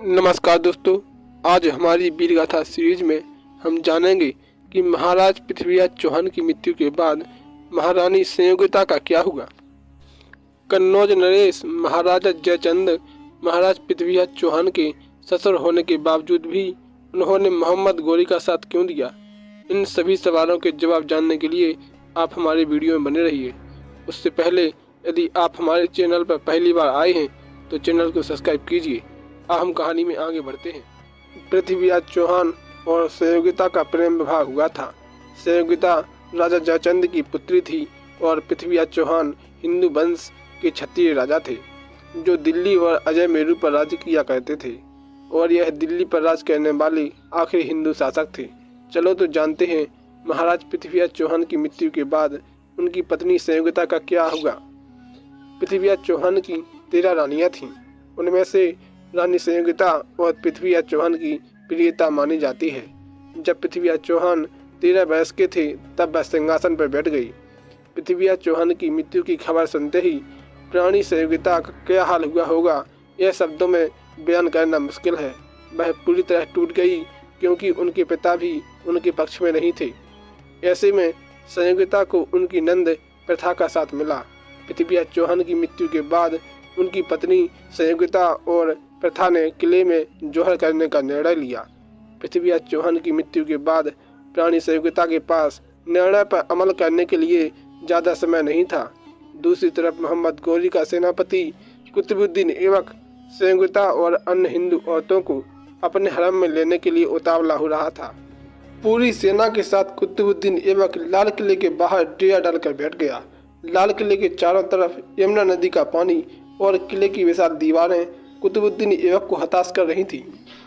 नमस्कार दोस्तों, आज हमारी वीर गाथा सीरीज में हम जानेंगे कि महाराज पृथ्वीराज चौहान की मृत्यु के बाद महारानी संयोगिता का क्या हुआ। कन्नौज नरेश महाराजा जयचंद महाराज पृथ्वीराज चौहान के ससुर होने के बावजूद भी उन्होंने मोहम्मद गौरी का साथ क्यों दिया। इन सभी सवालों के जवाब जानने के लिए आप हमारे वीडियो में बने रहिए। उससे पहले यदि आप हमारे चैनल पर पहली बार आए हैं तो चैनल को सब्सक्राइब कीजिए। हम कहानी में आगे बढ़ते हैं। पृथ्वीराज चौहान और संयोगिता का प्रेम विवाह हुआ था। संयोगिता राजा जयचंद की पुत्री थी और पृथ्वीराज चौहान हिंदू वंश के क्षत्रिय राजा थे जो दिल्ली और अजय मेरू पर राज्य किया करते थे और यह दिल्ली पर राज करने वाले आखिरी हिंदू शासक थे। चलो तो जानते हैं महाराज पृथ्वीराज चौहान की मृत्यु के बाद उनकी पत्नी संयोगिता का क्या हुआ। पृथ्वीराज चौहान की 13 रानियां थीं। उनमें से रानी संयोगिता और पृथ्वीराज चौहान की प्रियता मानी जाती है। जब पृथ्वीराज चौहान 13 वर्ष के थे तब वह सिंहासन पर बैठ गई। पृथ्वीराज चौहान की मृत्यु की खबर सुनते ही रानी संयोगिता का क्या हाल हुआ होगा, यह शब्दों में बयान करना मुश्किल है। वह पूरी तरह टूट गई क्योंकि उनके पिता भी उनके पक्ष में नहीं थे। ऐसे में संयोगिता को उनकी नंद प्रथा का साथ मिला। पृथ्वीराज चौहान की मृत्यु के बाद उनकी पत्नी संयोगिता और प्रथा ने किले में जोहर करने का निर्णय लिया। पृथ्वीराज चौहान की मृत्यु के बाद रानी संयोगिता के पास निर्णय पर अमल करने के लिए ज़्यादा समय नहीं था। दूसरी तरफ मोहम्मद गौरी का सेनापति कुतुबुद्दीन ऐबक संयोगिता और अन्य हिंदू औरतों को अपने हरम में लेने के लिए उतावला हो रहा था। पूरी सेना के साथ कुतुबुद्दीन ऐबक लाल किले के बाहर डेरा डालकर बैठ गया। लाल किले के चारों तरफ यमुना नदी का पानी और किले की विशाल दीवारें कुतुबुद्दीन ऐबक को हताश कर रही थी।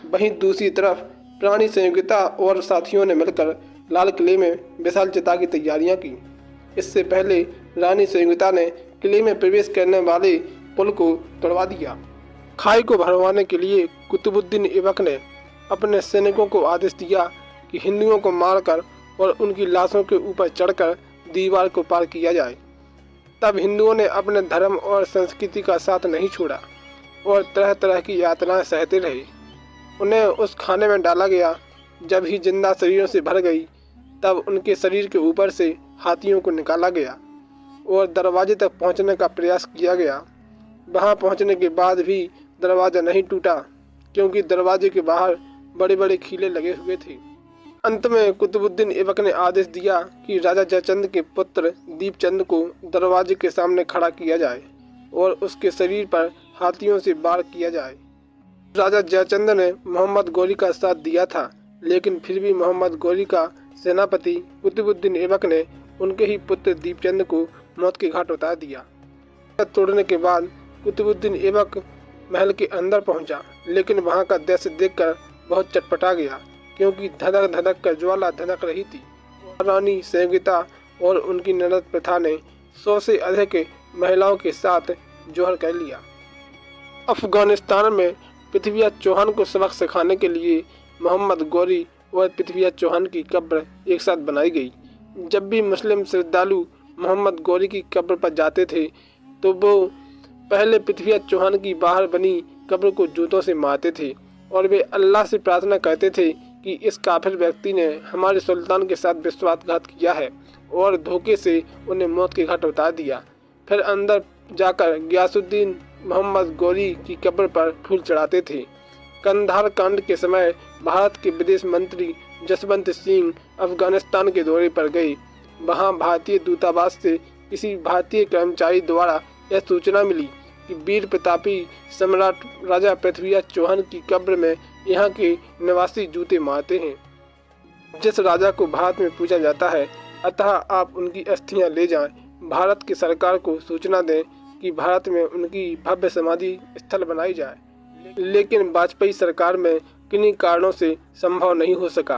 वहीं दूसरी तरफ रानी संयोगिता और साथियों ने मिलकर लाल किले में विशाल चिता की तैयारियां की। इससे पहले रानी संयोगिता ने किले में प्रवेश करने वाले पुल को तोड़वा दिया। खाई को भरवाने के लिए कुतुबुद्दीन ऐबक ने अपने सैनिकों को आदेश दिया कि हिंदुओं को मारकर और उनकी लाशों के ऊपर चढ़कर दीवार को पार किया जाए। तब हिंदुओं ने अपने धर्म और संस्कृति का साथ नहीं छोड़ा और तरह तरह की यातनाएं सहते रहे। उन्हें उस खाने में डाला गया। जब ही जिंदा शरीरों से भर गई तब उनके शरीर के ऊपर से हाथियों को निकाला गया और दरवाजे तक पहुंचने का प्रयास किया गया। वहां पहुंचने के बाद भी दरवाज़ा नहीं टूटा क्योंकि दरवाजे के बाहर बड़े बड़े खीले लगे हुए थे। अंत में कुतुबुद्दीन ऐबक ने आदेश दिया कि राजा जयचंद के पुत्र दीपचंद को दरवाजे के सामने खड़ा किया जाए और उसके शरीर पर हाथियों से वार किया जाए। राजा जयचंद ने मोहम्मद गौरी का साथ दिया था, लेकिन फिर भी मोहम्मद गौरी का सेनापति कुतुबुद्दीन ऐबक ने उनके ही पुत्र दीपचंद को मौत के घाट उतार दिया। तोड़ने के बाद कुतुबुद्दीन ऐबक महल के अंदर पहुंचा, लेकिन वहां का दृश्य देखकर बहुत चटपटा गया क्योंकि धधक धधक कर ज्वाला धधक रही थी। रानी संयोगिता और उनकी ननद प्रथा ने 100 से अधिक महिलाओं के साथ जोहर कर लिया। अफगानिस्तान में पृथ्वीराज चौहान को सबक सिखाने के लिए मोहम्मद गौरी और पृथ्वीराज चौहान की कब्र एक साथ बनाई गई। जब भी मुस्लिम श्रद्धालु मोहम्मद गौरी की कब्र पर जाते थे तो वो पहले पृथ्वीराज चौहान की बाहर बनी कब्र को जूतों से मारते थे और वे अल्लाह से प्रार्थना करते थे कि इस काफिर व्यक्ति ने हमारे सुल्तान के साथ विश्वासघात किया है और धोखे से उन्हें मौत के घाट उतार दिया। फिर अंदर जाकर गयासुद्दीन मोहम्मद गौरी की कब्र पर फूल चढ़ाते थे। कंधार कांड के समय भारत के विदेश मंत्री जसवंत सिंह अफगानिस्तान के दौरे पर गए। वहां भारतीय दूतावास से किसी भारतीय कर्मचारी द्वारा यह सूचना मिली कि वीर प्रतापी सम्राट राजा पृथ्वीराज चौहान की कब्र में यहाँ के निवासी जूते मारते हैं। जिस राजा को भारत में पूजा जाता है, अतः आप उनकी अस्थियां ले जाएं। भारत की सरकार को सूचना दें कि भारत में उनकी भव्य समाधि स्थल बनाई जाए, लेकिन वाजपेयी सरकार में किन्हीं कारणों से संभव नहीं हो सका।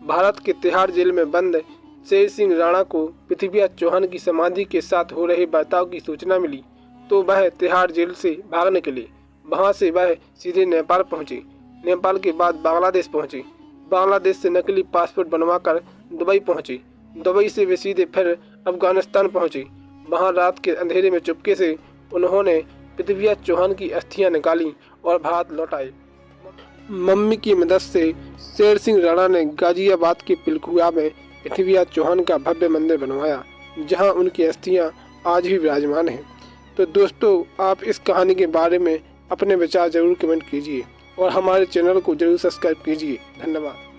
भारत के तिहाड़ जेल में बंद शेर सिंह राणा को पृथ्वीराज चौहान की समाधि के साथ हो रहे बर्ताव की सूचना मिली तो वह तिहाड़ जेल से भागने के लिए वहां से वह सीधे नेपाल पहुंचे। नेपाल के बाद बांग्लादेश पहुंचे। बांग्लादेश से नकली पासपोर्ट बनवाकर दुबई पहुंचे। दुबई से वे सीधे फिर अफगानिस्तान पहुंचे। वहां रात के अंधेरे में चुपके से उन्होंने पृथ्वीराज चौहान की अस्थियां निकाली और भारत लौट आए। मम्मी की मदद से शेर सिंह राणा ने गाजियाबाद के पिलखुआ में पृथ्वीराज चौहान का भव्य मंदिर बनवाया, जहां उनकी अस्थियां आज भी विराजमान हैं। तो दोस्तों, आप इस कहानी के बारे में अपने विचार जरूर कमेंट कीजिए और हमारे चैनल को जरूर सब्सक्राइब कीजिए। धन्यवाद।